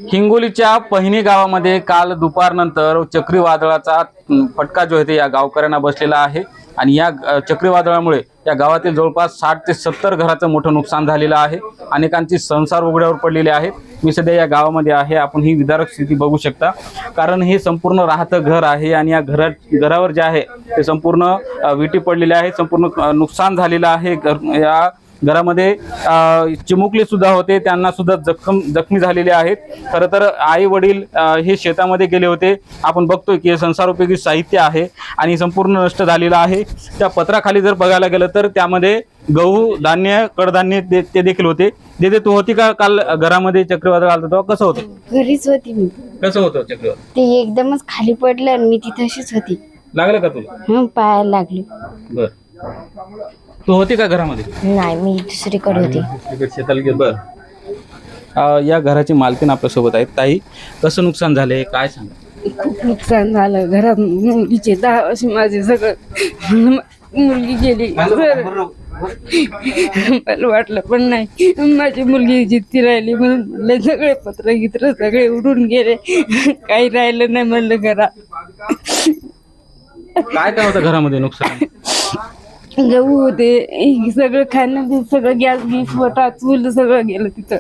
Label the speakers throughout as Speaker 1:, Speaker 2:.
Speaker 1: हिंगोलीच्या पहिणी गावामध्ये काल दुपारनंतर चक्रीवादळाचा फटका जो आहे ते या गावकऱ्यांना बसलेला आहे आणि या चक्रीवादळामुळे या गावातील जवळपास 60 ते 70 घराचं मोठं नुकसान झालेलं आहे। अनेकांची संसार उघड्यावर पडलेले आहेत। मी सध्या या गावामध्ये आहे। आपण ही विदारक स्थिती बघू शकता, कारण हे संपूर्ण राहतं घर आहे आणि या घरावर जे आहे ते संपूर्ण विटी पडलेले आहे, संपूर्ण नुकसान झालेलं आहे। या घरामध्ये चिमुकले सुद्धा होते, त्यांना सुद्धा जखमी झालेले आहेत। खरं तर आई वडील हे शेतामध्ये गेले होते। आपण बघतोय की संसारोपयोगी साहित्य आहे आणि संपूर्ण नष्ट झालेलं आहे। त्या पत्राखाली जर बघायला गेलं तर त्यामध्ये गहू, धान्य, कडधान्य ते देखील होते। देते तू होती का काल घरामध्ये चक्रीवादळ आलं तेव्हा? कसं होतं?
Speaker 2: घरीच होती मी।
Speaker 1: कसं होतं चक्रीवादळ?
Speaker 2: ते एकदमच खाली पडलं आणि मी तिथे तशीच होती।
Speaker 1: लागलं का तुला?
Speaker 2: पायाला लागली।
Speaker 1: बर, तू होती का घरामध्ये?
Speaker 2: नाही, मी दुसरीकडे होती।
Speaker 1: शेताला गेली। बर, या घराची मालकीण आपल्यासोबत आहेत। ताई, कसं नुकसान झालंय काय सांगा?
Speaker 3: खूप नुकसान झालं। घरात मुलगीचे 10 वर्ष माझे सगळं मुलगी गेली। मला वाटलं पण नाही माझी मुलगी जितकी राहिली म्हणून म्हणलं सगळे पत्र गित्र सगळे उडून गेले, काही राहिलं नाही म्हणलं घरात।
Speaker 1: काय काय होतं घरामध्ये नुकसान?
Speaker 3: गहू होते, सगळं खाणं, सगळं गॅस वटा चूल सगळं गेलं तिथं।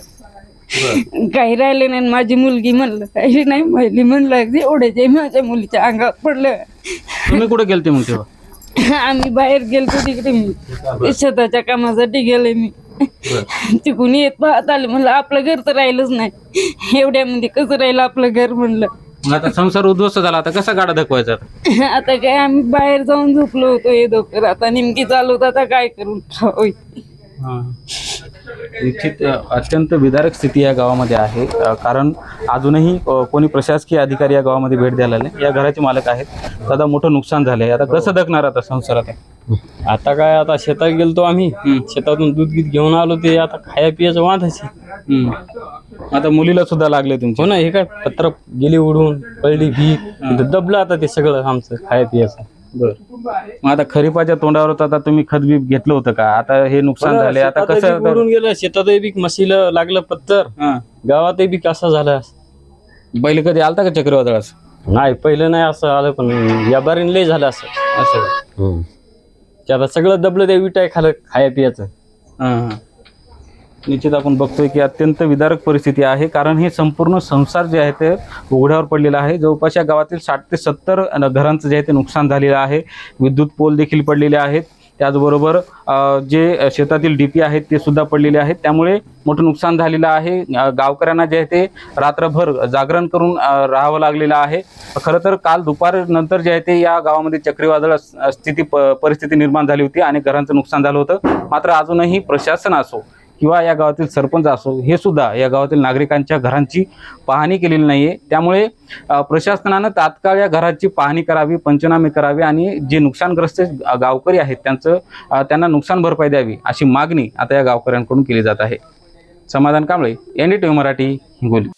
Speaker 3: काही राहिलं नाही। माझी मुलगी म्हणलं काही नाही पहिली म्हणलं एवढ्याचे माझ्या मुलीच्या अंगावर पडलं।
Speaker 1: तुम्ही कुठे गेलते मग तेव्हा?
Speaker 3: आम्ही बाहेर गेलतो तिकडे, मी शेताच्या कामासाठी गेले। मी तिकडून येत पाहत आले, म्हणलं आपलं घर तर राहिलंच नाही, एवढ्यामध्ये कसं राहिलं आपलं घर म्हणलं।
Speaker 1: आता संसार उद्ध्वस्त झाला, आता कसा गाडा दाखवायचा?
Speaker 3: आता काय आम्ही बाहेर जाऊन झोपलो होतो हे दोकर, आता नेमकी चालू होत, आता काय करून होय।
Speaker 1: निश्चित अत्यंत विदारक स्थिती या गावामध्ये आहे, कारण अजूनही कोणी प्रशासकीय अधिकारी या गावामध्ये भेट द्यायला नाही। या घराचे मालक आहेत, दादा मोठं नुकसान झालंय, आता कसं दखणार आता संसारात?
Speaker 4: आता काय, आता शेतात गेलतो आम्ही, शेतातून दूध गीत घेऊन आलो, ते आता खाया पियाचं वांधाची।
Speaker 1: आता मुलीला सुद्धा लागले तुमचे?
Speaker 4: हो ना, हे काय पत्र गेली उडून, पडली भीक, दबलं आता ते सगळं आमचं खाया पियाचं।
Speaker 1: बर, मग आता खरीपाच्या तोंडावर आता तुम्ही खत बीत घेतलं होतं का? आता हे नुकसान झाले, आता कसं
Speaker 4: उडून गेलं, शेतातही बी म्हशीला लागलं पत्तर, गावातही बी कसं झालं।
Speaker 1: बैल कधी आलता का चक्रीवादळास?
Speaker 4: नाही, पहिलं नाही असं आलं, पण या बारीने लय झालं असं। ते आता सगळं दबलं, ते विटाय खालं खाया पियाचं।
Speaker 1: निश्चित आपण बघतोय की अत्यंत विदारक परिस्थिती आहे, कारण हे संपूर्ण संसार जे आहे ते उघड्यावर पडलेला आहे। जवळपास या गावातील 60 ते 70 घरांचं जे आहे ते नुकसान झालेलं आहे। विद्युत पोल देखील पडलेले आहेत, त्याचबरोबर जे शेतातील डीपी आहेत ते सुद्धा पडलेले आहेत। त्यामुळे मोठं नुकसान झालेलं आहे। गावकऱ्यांना जे आहे ते रात्रभर जागरण करून राहावं लागलेलं आहे। खरं तर काल दुपारनंतर जे आहे ते या गावामध्ये चक्रीवादळ परिस्थिती निर्माण झाली होती आणि घरांचं नुकसान झालं होतं। मात्र अजूनही प्रशासन असो किंवा या गावातील सरपंच असो, हे सुद्धा या गावातील नागरिकांच्या घरांची पाहणी केलेली नाहीये। त्यामुळे प्रशासनानं तात्काळ या घराची पाहणी करावी, पंचनामे करावे आणि जे नुकसानग्रस्त गावकरी आहेत त्यांना नुकसान भरपाई द्यावी, अशी मागणी आता या गावकऱ्यांकडून केली जात आहे। समाधान कांबळे, NDTV मराठी, हिंगोली।